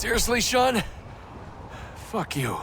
Seriously, Sean? Fuck you.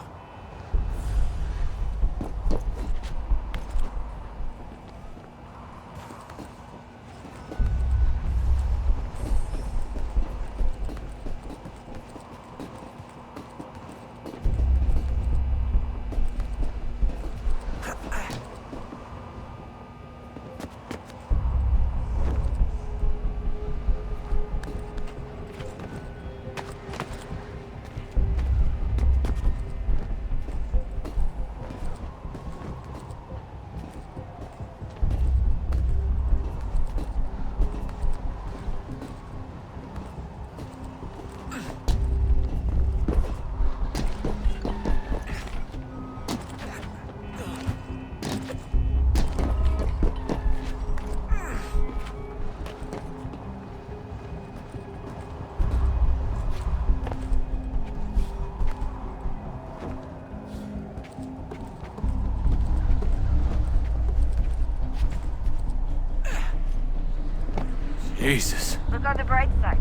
Jesus. Look on the bright side.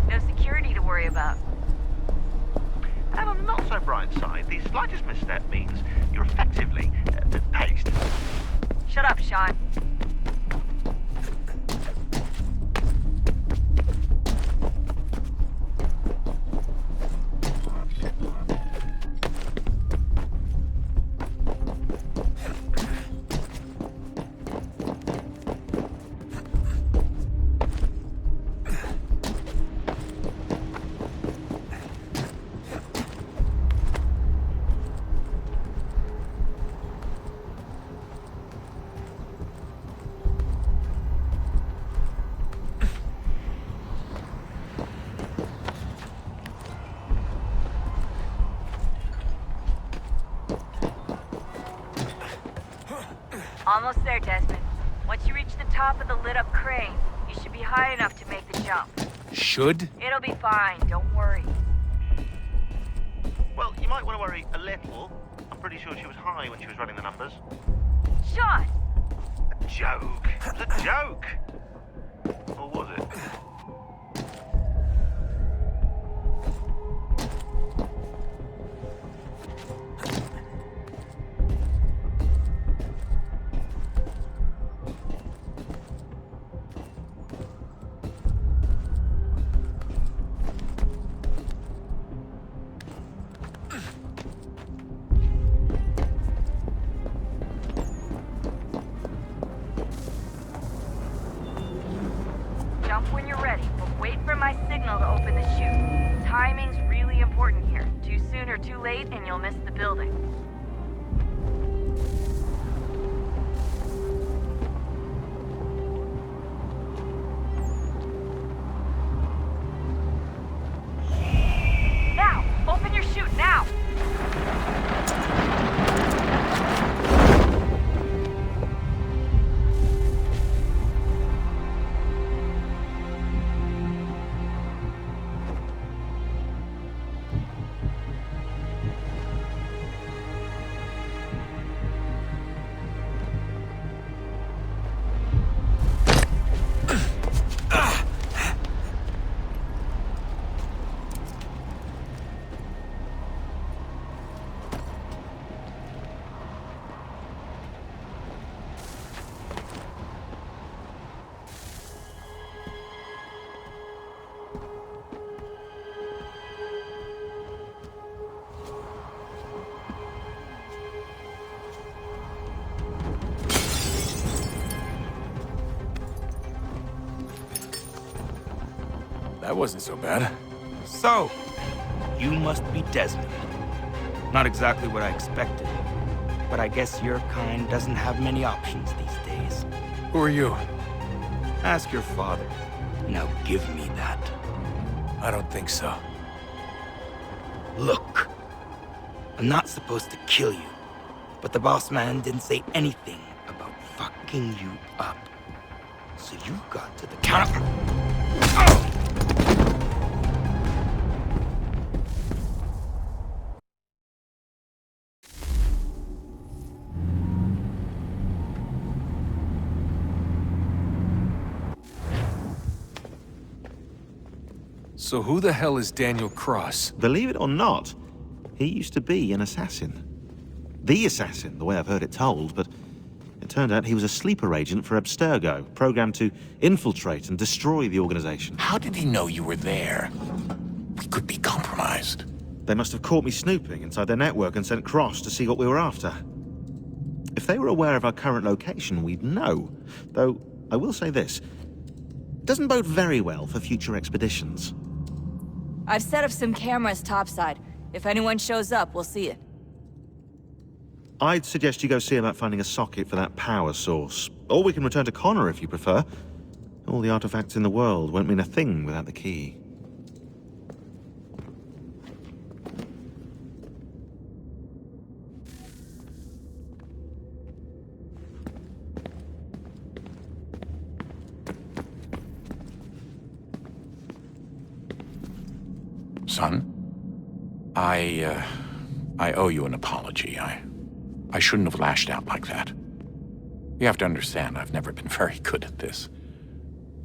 No security to worry about. And on the not so bright side, the slightest misstep means you're effectively paced. Shut up, Sean. Almost there, Desmond. Once you reach the top of the lit-up crane, you should be high enough to make the jump. Should? It'll be fine, don't worry. Well, you might want to worry a little. I'm pretty sure she was high when she was running the numbers. Sean! A joke. It was a joke. Or was it? Jump when you're ready, but wait for my signal to open the chute. Timing's really important here. Too soon or too late, and you'll miss the building. Now! Open your chute, now! That wasn't so bad. So, you must be Desmond. Not exactly what I expected, but I guess your kind doesn't have many options these days. Who are you? Ask your father. Now give me that. I don't think so. Look, I'm not supposed to kill you, but the boss man didn't say anything about fucking you up. So you got to the counter. So who the hell is Daniel Cross? Believe it or not, he used to be an assassin. The assassin, the way I've heard it told, but it turned out he was a sleeper agent for Abstergo, programmed to infiltrate and destroy the organization. How did he know you were there? We could be compromised. They must have caught me snooping inside their network and sent Cross to see what we were after. If they were aware of our current location, we'd know. Though, I will say this. It doesn't bode very well for future expeditions. I've set up some cameras topside. If anyone shows up, we'll see it. I'd suggest you go see about finding a socket for that power source. Or we can return to Connor if you prefer. All the artifacts in the world won't mean a thing without the key. Son, I owe you an apology. I shouldn't have lashed out like that. You have to understand, I've never been very good at this.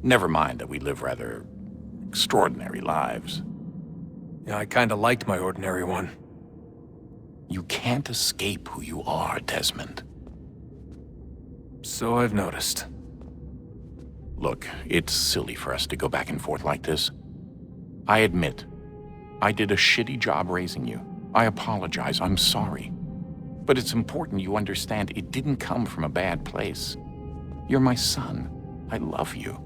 Never mind that we live rather extraordinary lives. Yeah, I kinda liked my ordinary one. You can't escape who you are, Desmond. So I've noticed. Look, it's silly for us to go back and forth like this. I admit, I did a shitty job raising you. I apologize, I'm sorry. But it's important you understand it didn't come from a bad place. You're my son. I love you.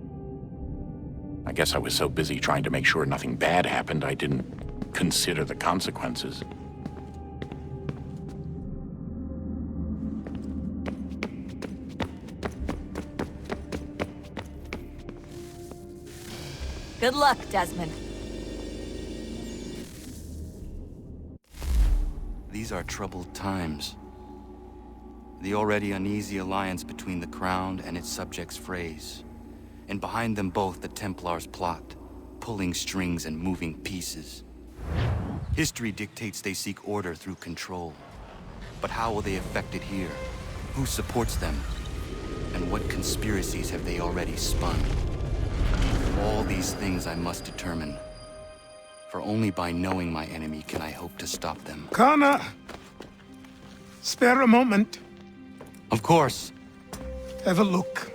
I guess I was so busy trying to make sure nothing bad happened, I didn't consider the consequences. Good luck, Desmond. These are troubled times. The already uneasy alliance between the Crown and its subjects frays, and behind them both the Templars plot, pulling strings and moving pieces. History dictates they seek order through control. But how will they affect it here? Who supports them? And what conspiracies have they already spun? All these things I must determine. For only by knowing my enemy can I hope to stop them. Connor! Spare a moment. Of course. Have a look.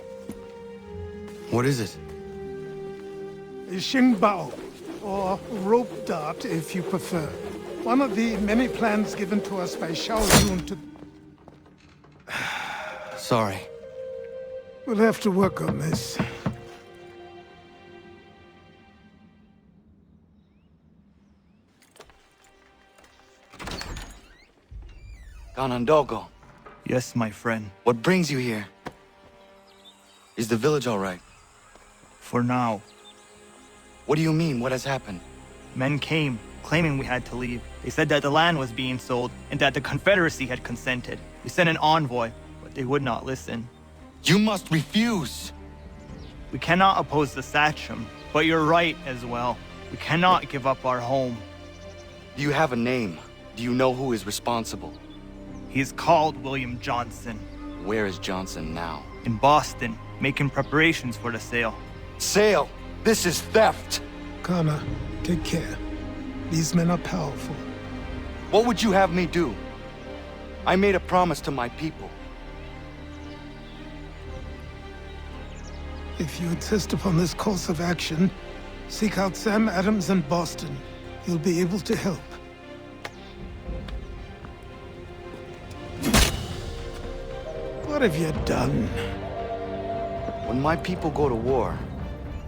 What is it? A Xingbao, or rope dart if you prefer. One of the many plans given to us by Shao Yun to... Sorry. We'll have to work on this. Ganondogo, Yes, my friend. what brings you here? Is the village all right? For now. What do you mean? What has happened? Men came, claiming we had to leave. They said that the land was being sold, and that the Confederacy had consented. We sent an envoy, but they would not listen. You must refuse! We cannot oppose the Sachem, but you're right as well. We cannot give up our home. Do you have a name? Do you know who is responsible? He is called William Johnson. Where is Johnson now? In Boston, making preparations for the sale. Sale! This is theft! Connor, take care. These men are powerful. What would you have me do? I made a promise to my people. If you insist upon this course of action, seek out Sam Adams in Boston. He'll be able to help. What have you done? When my people go to war,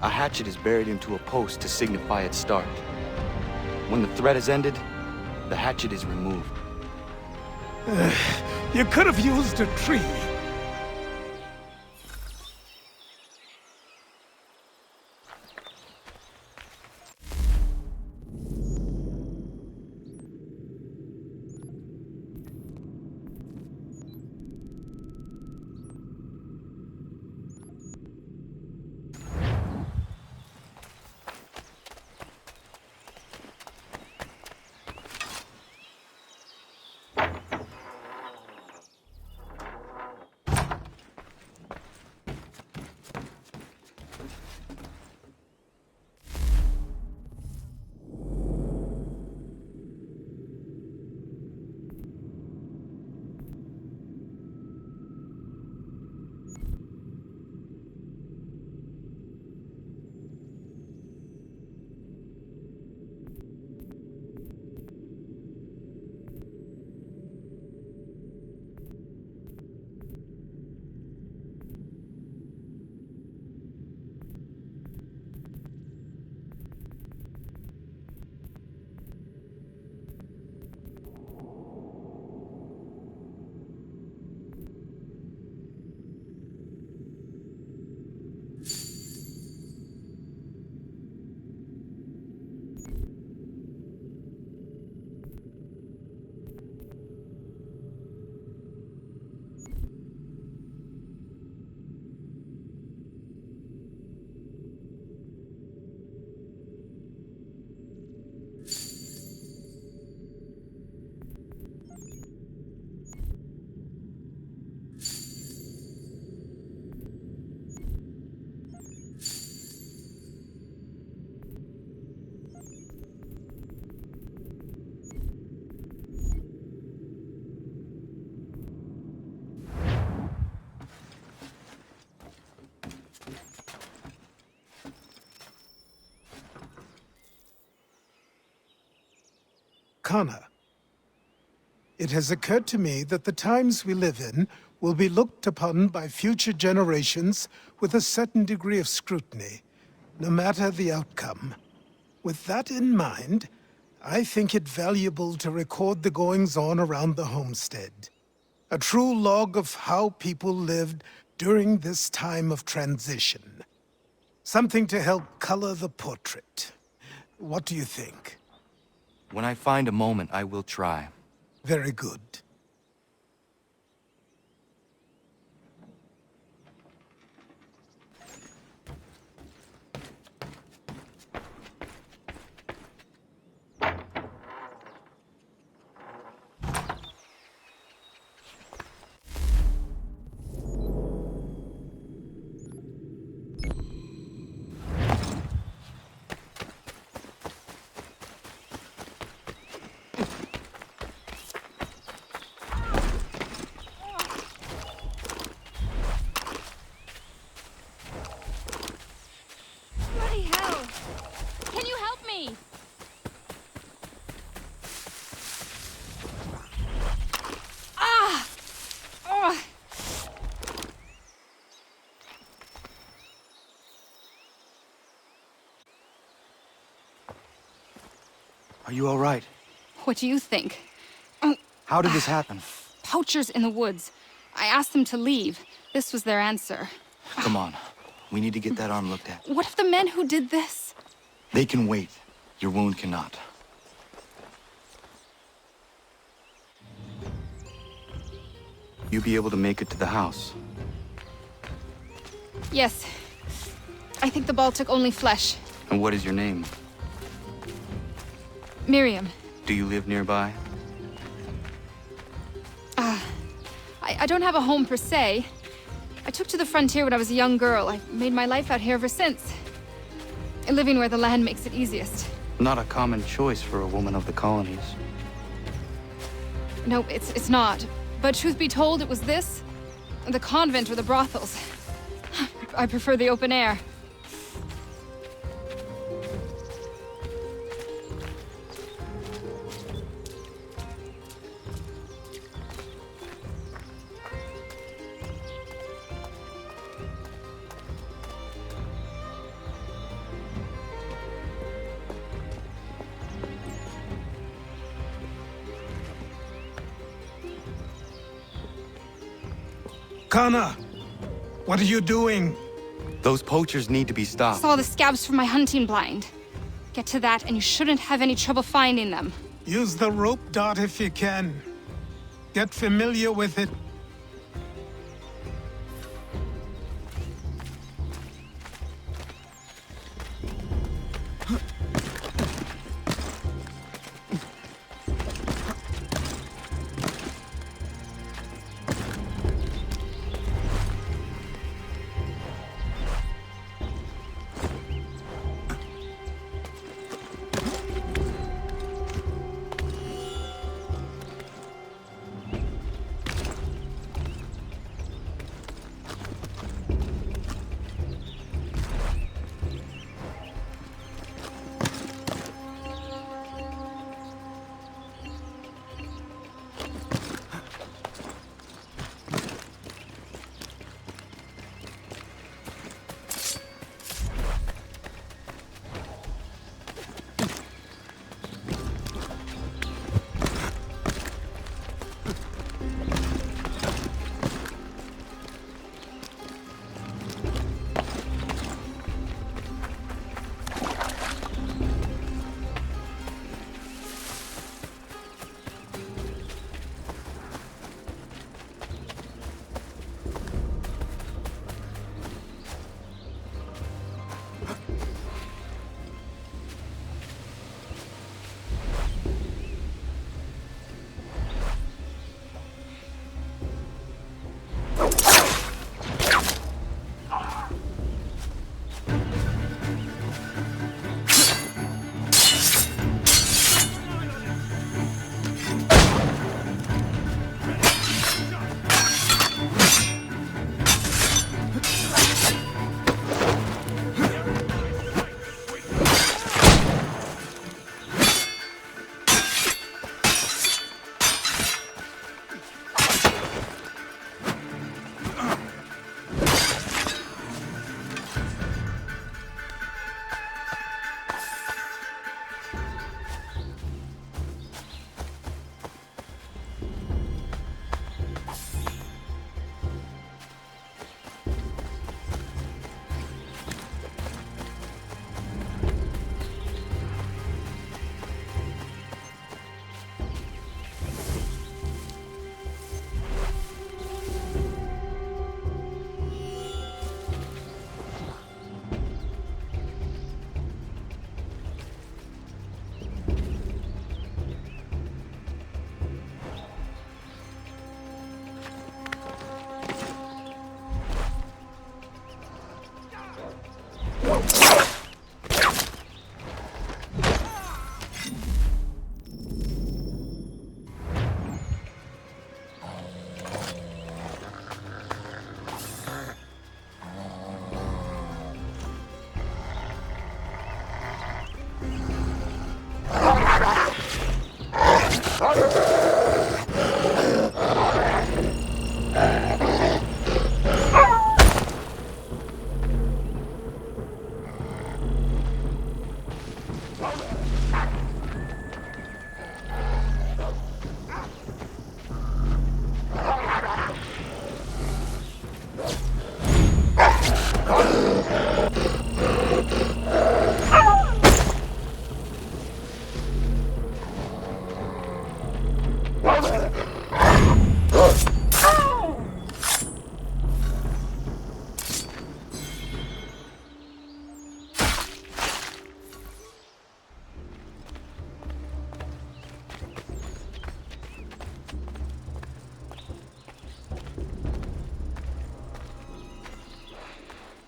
a hatchet is buried into a post to signify its start. When the threat is ended, the hatchet is removed. You could have used a tree. Connor. It has occurred to me that the times we live in will be looked upon by future generations with a certain degree of scrutiny, no matter the outcome. With that in mind, I think it valuable to record the goings-on around the homestead. A true log of how people lived during this time of transition. Something to help color the portrait. What do you think? When I find a moment, I will try. Very good. Bloody hell! Can you help me? Ah! Oh! Are you all right? What do you think? How did this happen? Poachers in the woods. I asked them to leave. This was their answer. Come on. We need to get that arm looked at. What if the men who did this? They can wait. Your wound cannot. You be able to make it to the house? Yes. I think the ball took only flesh. And what is your name? Miriam. Do you live nearby? I don't have a home per se. I took to the frontier when I was a young girl. I've made my life out here ever since. Living where the land makes it easiest. Not a common choice for a woman of the colonies. No, it's not. But truth be told, it was this, the convent or the brothels. I prefer the open air. Connor, what are you doing? Those poachers need to be stopped. Saw the scabs from my hunting blind. Get to that, and you shouldn't have any trouble finding them. Use the rope dart if you can. Get familiar with it.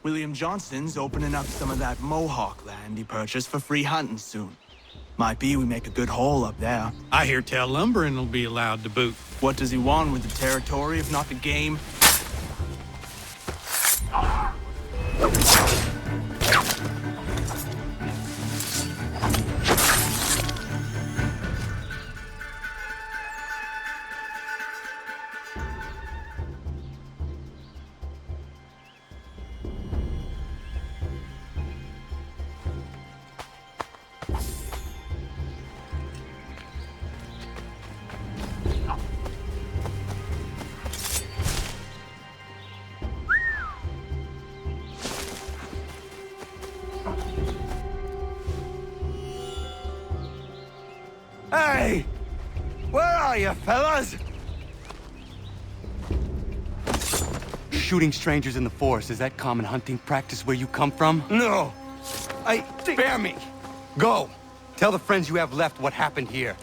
William Johnson's opening up some of that Mohawk land he purchased for free hunting soon. Might be we make a good haul up there. I hear tell lumbering will be allowed to boot. What does he want with the territory if not the game? Hey! Where are you, fellas? Shooting strangers in the forest, is that common hunting practice where you come from? No. Spare me! Go! Tell the friends you have left what happened here.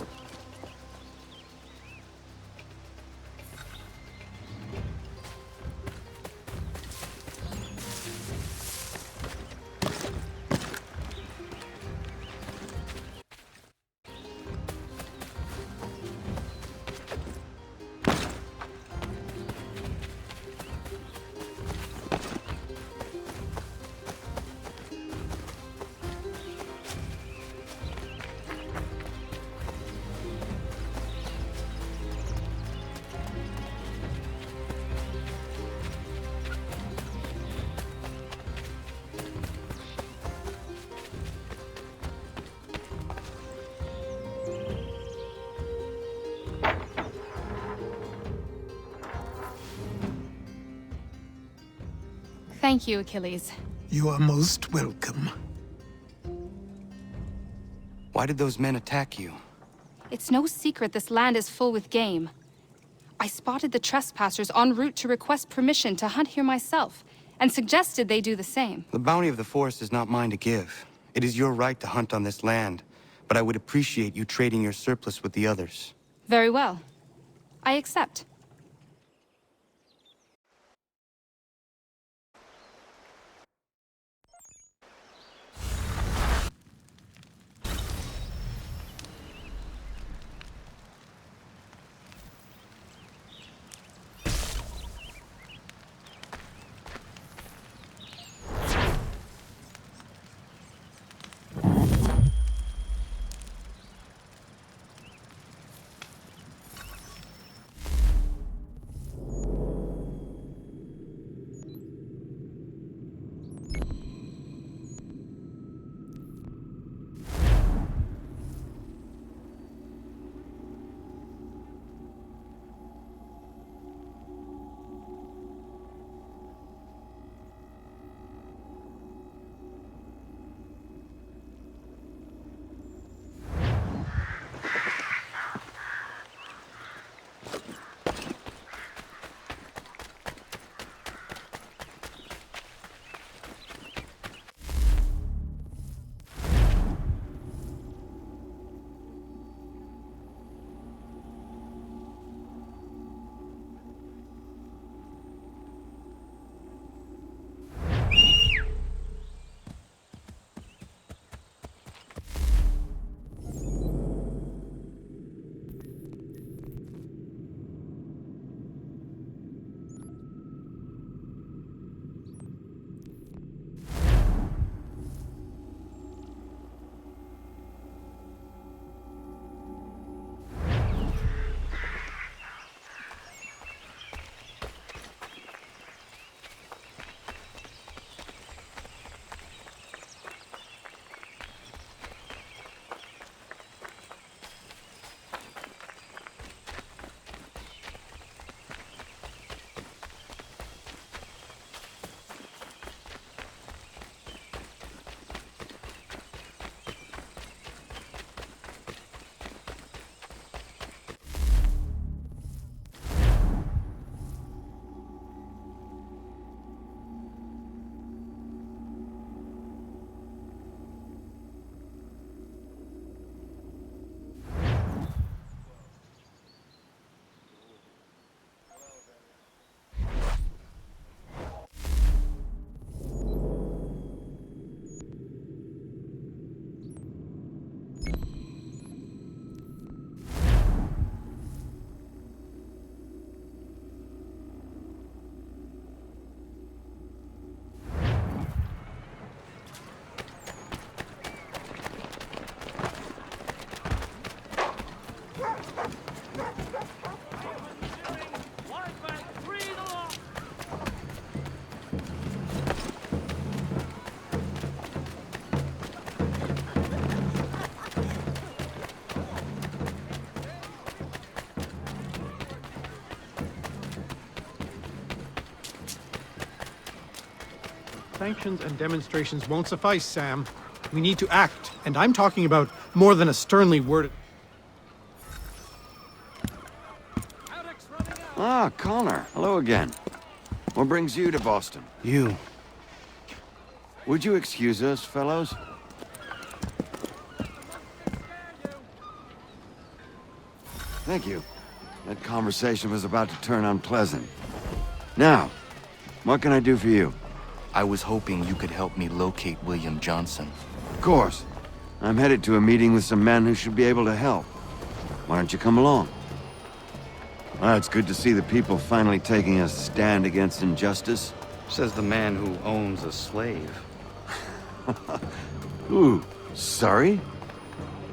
Thank you, Achilles. You are most welcome. Why did those men attack you? It's no secret this land is full with game. I spotted the trespassers en route to request permission to hunt here myself, and suggested they do the same. The bounty of the forest is not mine to give. It is your right to hunt on this land, but I would appreciate you trading your surplus with the others. Very well. I accept. Sanctions and demonstrations won't suffice, Sam. We need to act, and I'm talking about more than a sternly worded... Ah, Connor. Hello again. What brings you to Boston? You. Would you excuse us, fellows? Thank you. That conversation was about to turn unpleasant. Now, what can I do for you? I was hoping you could help me locate William Johnson. Of course. I'm headed to a meeting with some men who should be able to help. Why don't you come along? Well, it's good to see the people finally taking a stand against injustice. Says the man who owns a slave. Ooh, sorry?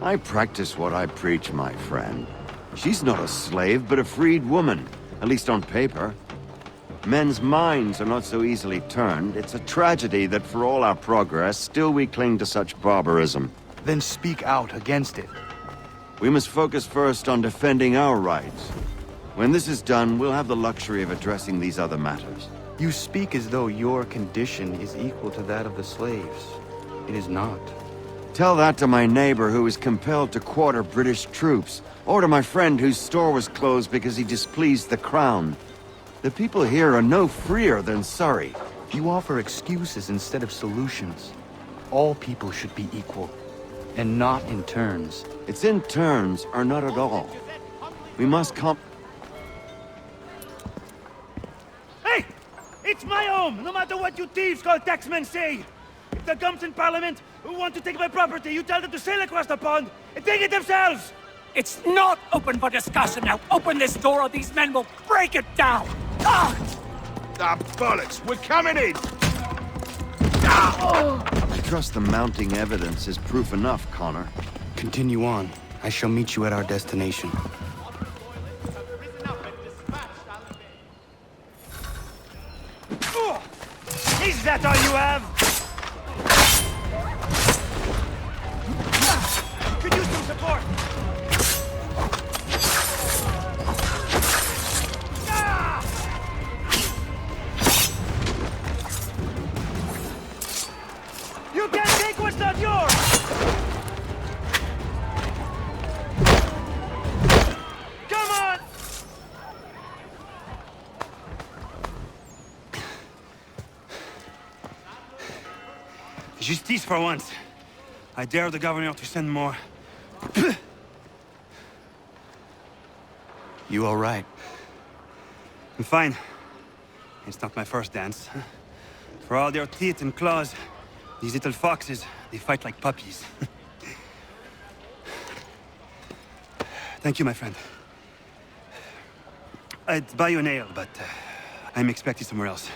I practice what I preach, my friend. She's not a slave, but a freed woman, at least on paper. Men's minds are not so easily turned. It's a tragedy that for all our progress, still we cling to such barbarism. Then speak out against it. We must focus first on defending our rights. When this is done, we'll have the luxury of addressing these other matters. You speak as though your condition is equal to that of the slaves. It is not. Tell that to my neighbor who was compelled to quarter British troops, or to my friend whose store was closed because he displeased the crown. The people here are no freer than Surrey. You offer excuses instead of solutions. All people should be equal, and not in turns. It's in turns, or not at all. We must Hey! It's my home, no matter what you thieves called taxmen say! If the gums in Parliament who want to take my property, you tell them to sail across the pond and take it themselves! It's not open for discussion now. Open this door or these men will break it down. Ah! Ah, bollocks! We're coming in! I trust the mounting evidence is proof enough, Connor. Continue on. I shall meet you at our destination. Is that all you have? Could use some support. You can't take what's not yours! Come on! Justice for once. I dare the governor to send more. You all right? I'm fine. It's not my first dance. For all their teeth and claws, these little foxes, they fight like puppies. Thank you, my friend. I'd buy you an ale, but I'm expected somewhere else.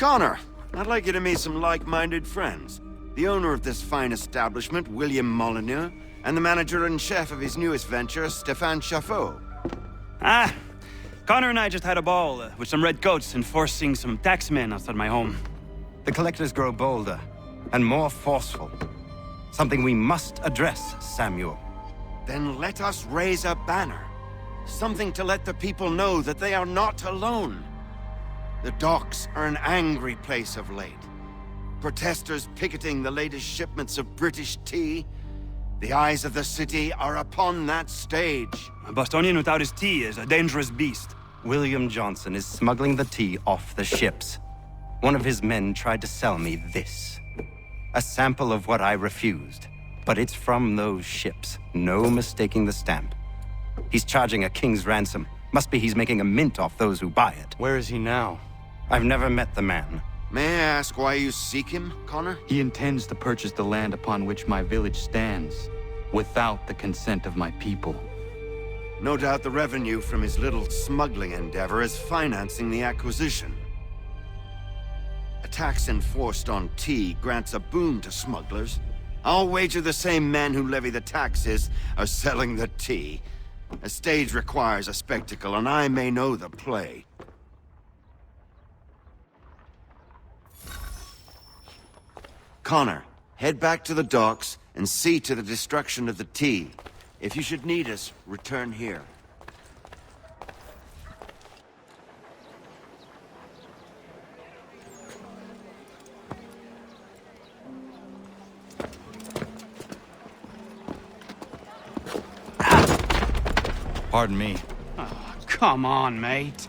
Connor, I'd like you to meet some like-minded friends. The owner of this fine establishment, William Molyneux, and the manager and chef of his newest venture, Stéphane Chaffeau. Ah, Connor and I just had a ball with some red coats enforcing some taxmen outside my home. The collectors grow bolder and more forceful. Something we must address, Samuel. Then let us raise a banner. Something to let the people know that they are not alone. The docks are an angry place of late. Protesters picketing the latest shipments of British tea. The eyes of the city are upon that stage. A Bostonian without his tea is a dangerous beast. William Johnson is smuggling the tea off the ships. One of his men tried to sell me this. A sample of what I refused. But it's from those ships. No mistaking the stamp. He's charging a king's ransom. Must be he's making a mint off those who buy it. Where is he now? I've never met the man. May I ask why you seek him, Connor? He intends to purchase the land upon which my village stands, without the consent of my people. No doubt the revenue from his little smuggling endeavor is financing the acquisition. A tax enforced on tea grants a boon to smugglers. I'll wager the same men who levy the taxes are selling the tea. A stage requires a spectacle, and I may know the play. Connor, head back to the docks and see to the destruction of the tea. If you should need us, return here. Pardon me. Oh, come on, mate.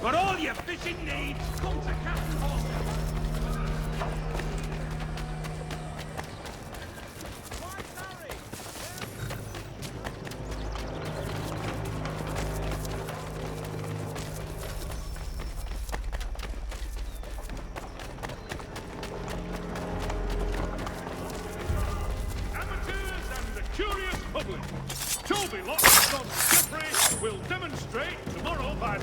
Got all your fishing needs, come to Captain Hawkins. England. Toby Locke and Don Jeffrey will demonstrate tomorrow by...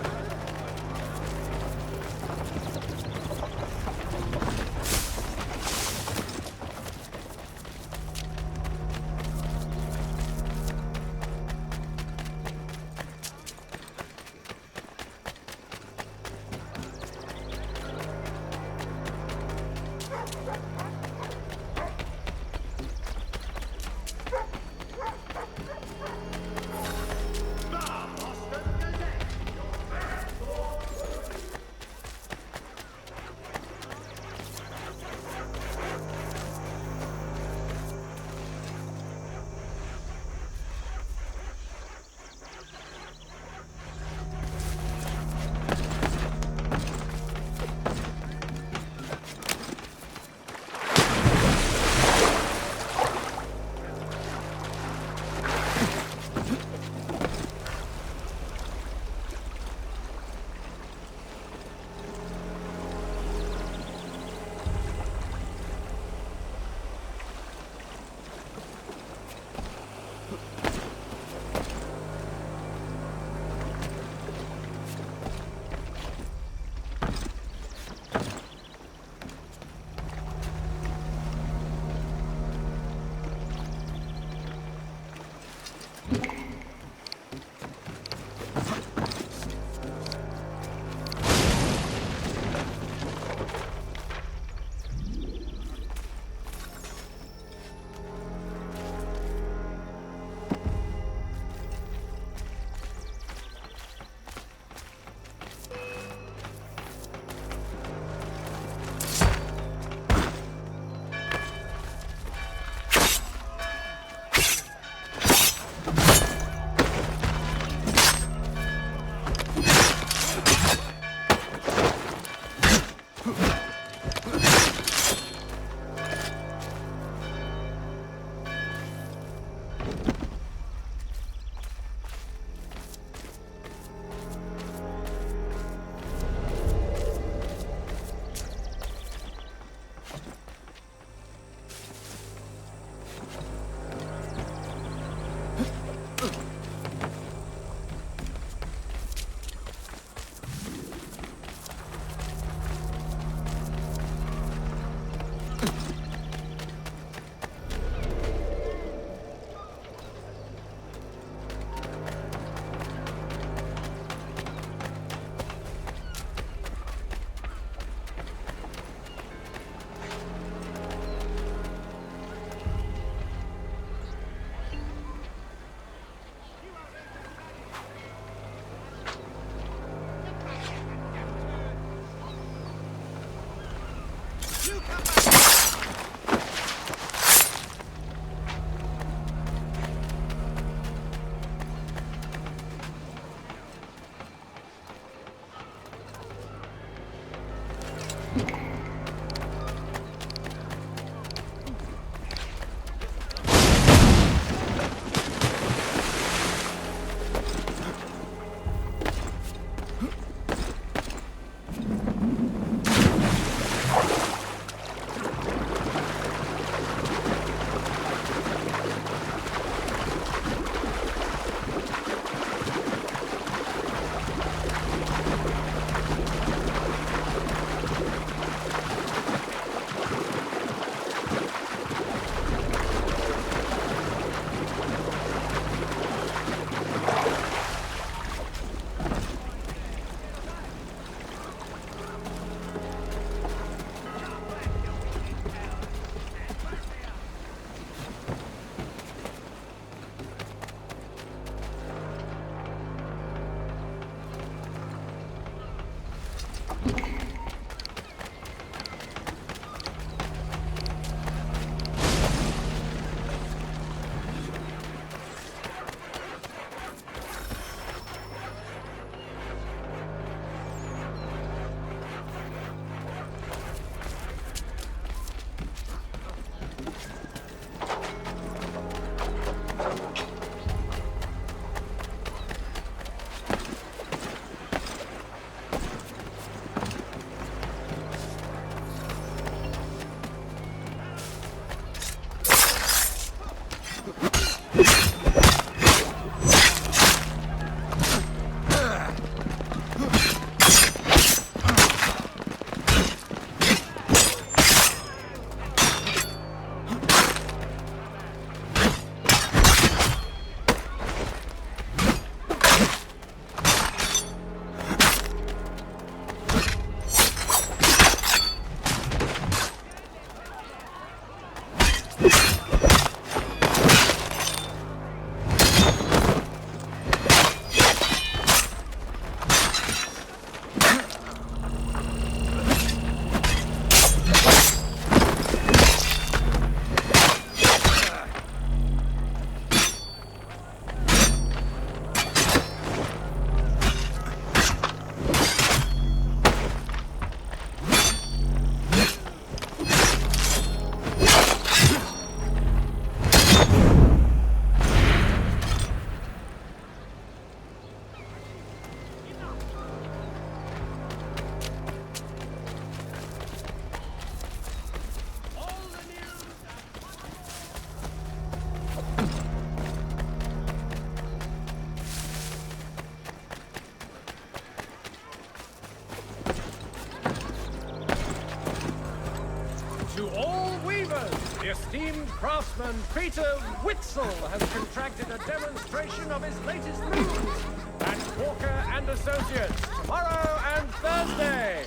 Craftsman Peter Witzel has contracted a demonstration of his latest moves at Walker and Associates tomorrow and Thursday.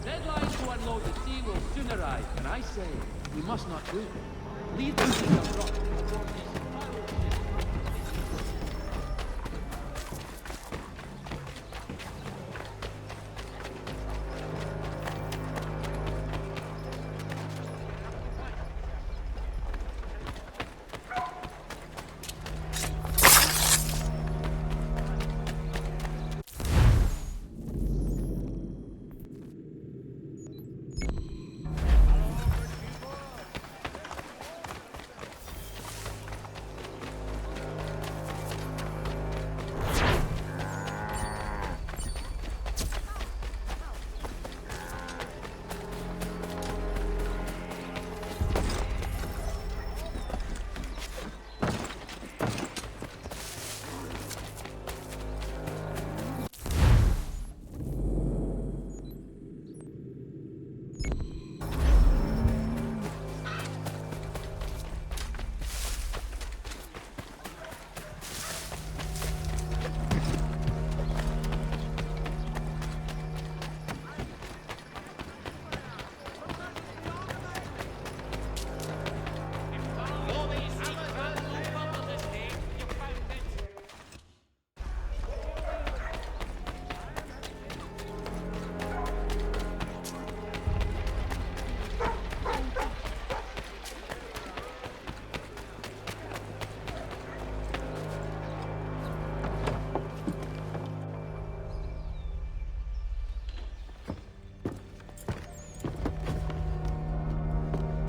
Deadline to unload the sea will soon arrive, and I say we must not wait. Leave the sea unlocked before these pirate ships.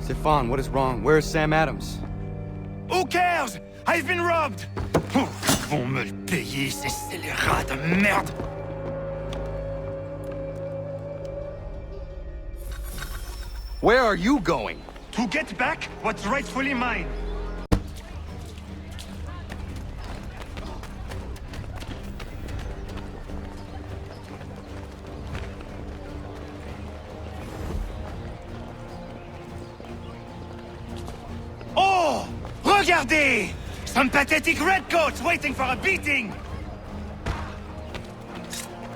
Stefan, what is wrong? Where is Sam Adams? Who cares? I've been robbed! Oh, ils vont me le payer, ces scélérats de merde! Where are you going? To get back what's rightfully mine. Oh! Regardez! Some pathetic redcoats waiting for a beating!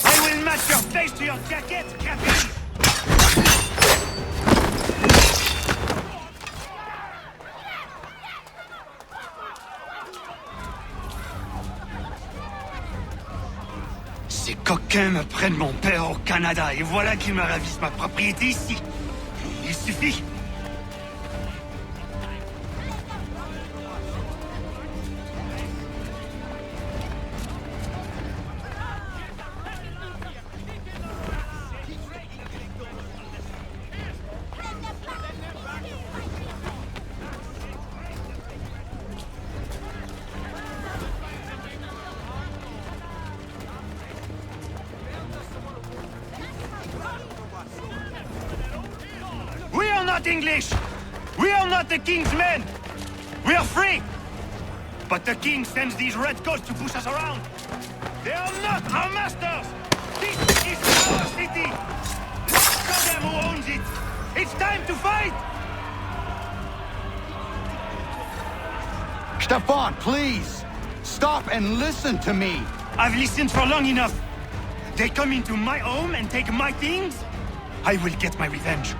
I will match your face to your jacket, Captain! Ces coquins me prennent mon père au Canada et voilà qu'ils me ravissent ma propriété ici. Il suffit. We are not English! We are not the king's men! We are free! But the king sends these redcoats to push us around! They are not our masters! This is our city! Let's show them who owns it! It's time to fight! Stefan, please! Stop and listen to me! I've listened for long enough! They come into my home and take my things? I will get my revenge.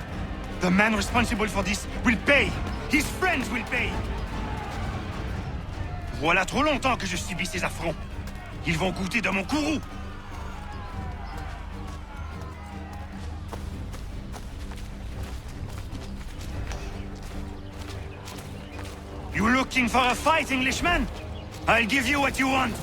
The man responsible for this will pay. His friends will pay. Voilà trop longtemps que je subis ces affronts. Ils vont goûter de mon courroux. You looking for a fight, Englishman? I'll give you what you want.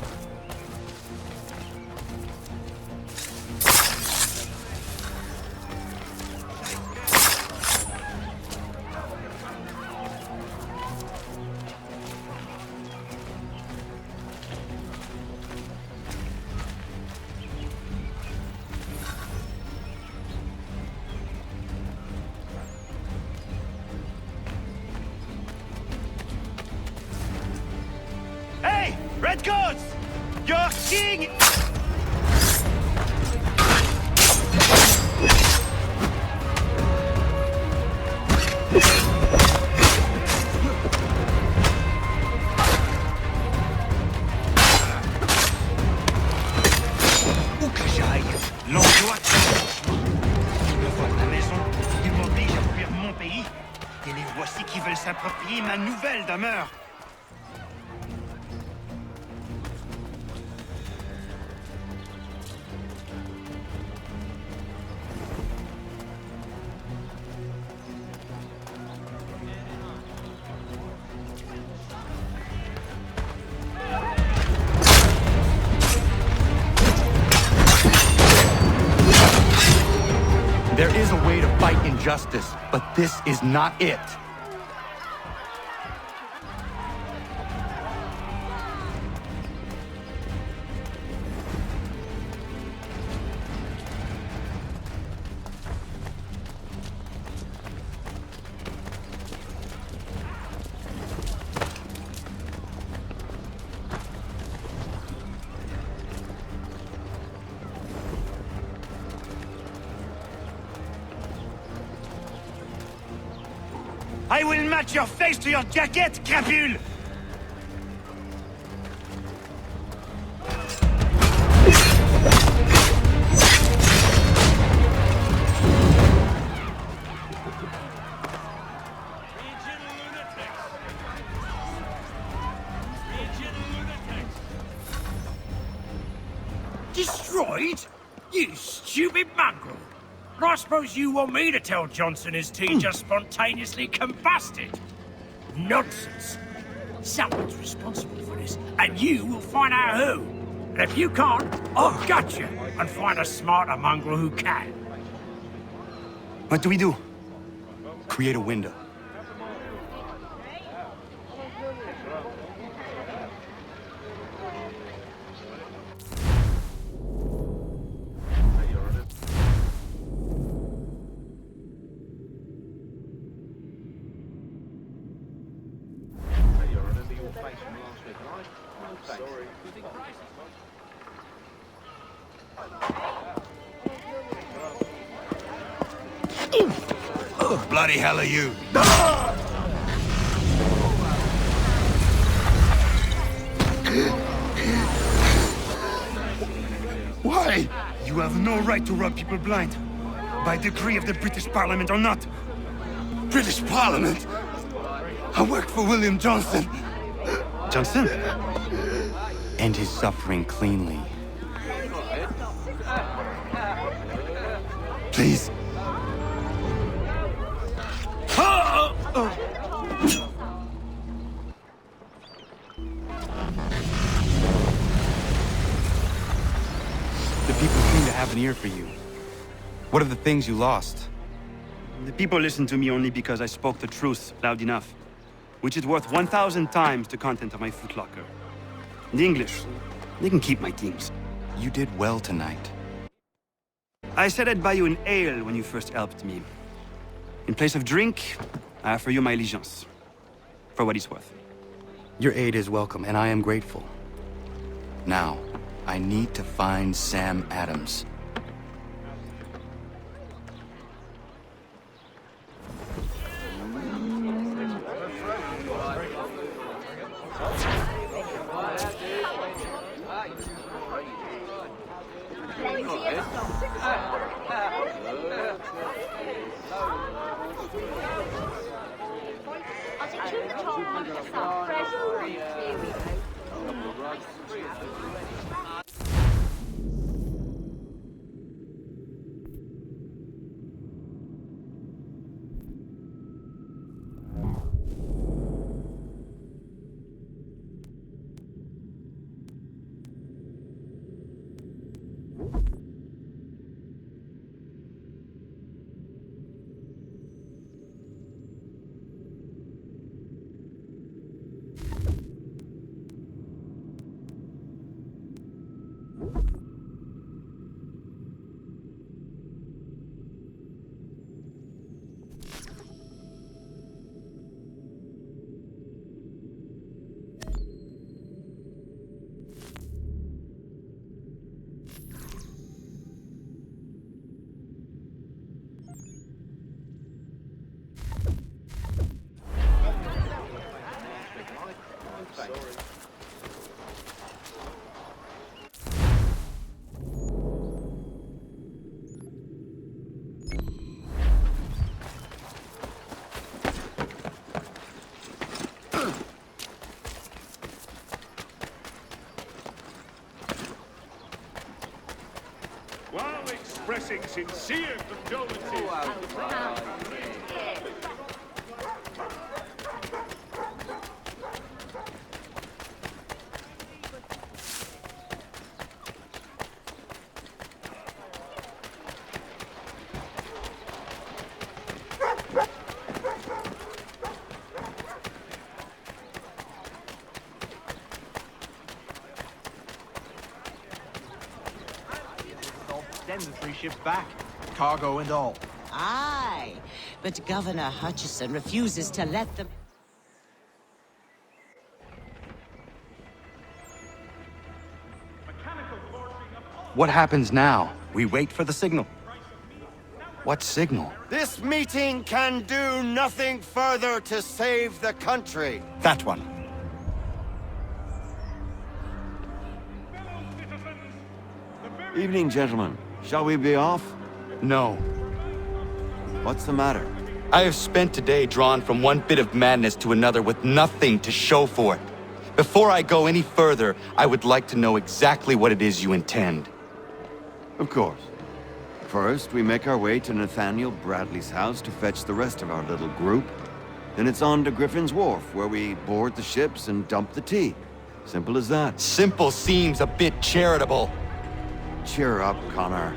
Redcoats! Your king! Où que j'aille, l'on doit ils me volent la maison, ils m'obligent à fuir mon pays, et les voici qui veulent s'approprier ma nouvelle demeure. There is a way to fight injustice, but this is not it. I will match your face to your jacket, crapule! Destroyed? You stupid mongrel! And I suppose you want me to tell Johnson his tea just spontaneously combusted? Nonsense! Someone's responsible for this, and you will find out who. And if you can't, I'll gut you and find a smarter mongrel who can. What do we do? Create a window. Bloody hell are you? Why? You have no right to rob people blind. By decree of the British Parliament or not. British Parliament? I work for William Johnson. Johnson? End his suffering cleanly. Please. The people seem to have an ear for you. What are the things you lost? The people listen to me only because I spoke the truth loud enough, which is worth 1,000 times the content of my footlocker. The English, they can keep my teams. You did well tonight. I said I'd buy you an ale when you first helped me. In place of drink, I offer you my allegiance. For what it's worth. Your aid is welcome, and I am grateful. Now, I need to find Sam Adams. expressing sincere condolences to the family. Send the 3 ships back, cargo and all. Aye, but Governor Hutchison refuses to let them... What happens now? We wait for the signal. What signal? This meeting can do nothing further to save the country. That one. Evening, gentlemen. Shall we be off? No. What's the matter? I have spent today drawn from one bit of madness to another with nothing to show for it. Before I go any further, I would like to know exactly what it is you intend. Of course. First, we make our way to Nathaniel Bradley's house to fetch the rest of our little group. Then it's on to Griffin's Wharf, where we board the ships and dump the tea. Simple as that. Simple seems a bit charitable. Cheer up, Connor.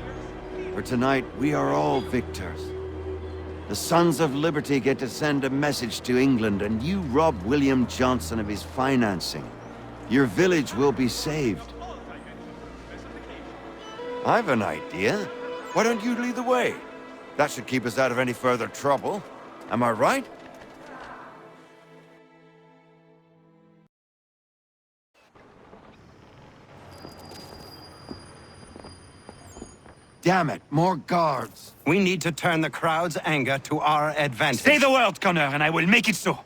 For tonight, we are all victors. The Sons of Liberty get to send a message to England, and you rob William Johnson of his financing. Your village will be saved. I've an idea. Why don't you lead the way? That should keep us out of any further trouble. Am I right? Damn it, more guards. We need to turn the crowd's anger to our advantage. Say the word, Connor, and I will make it so.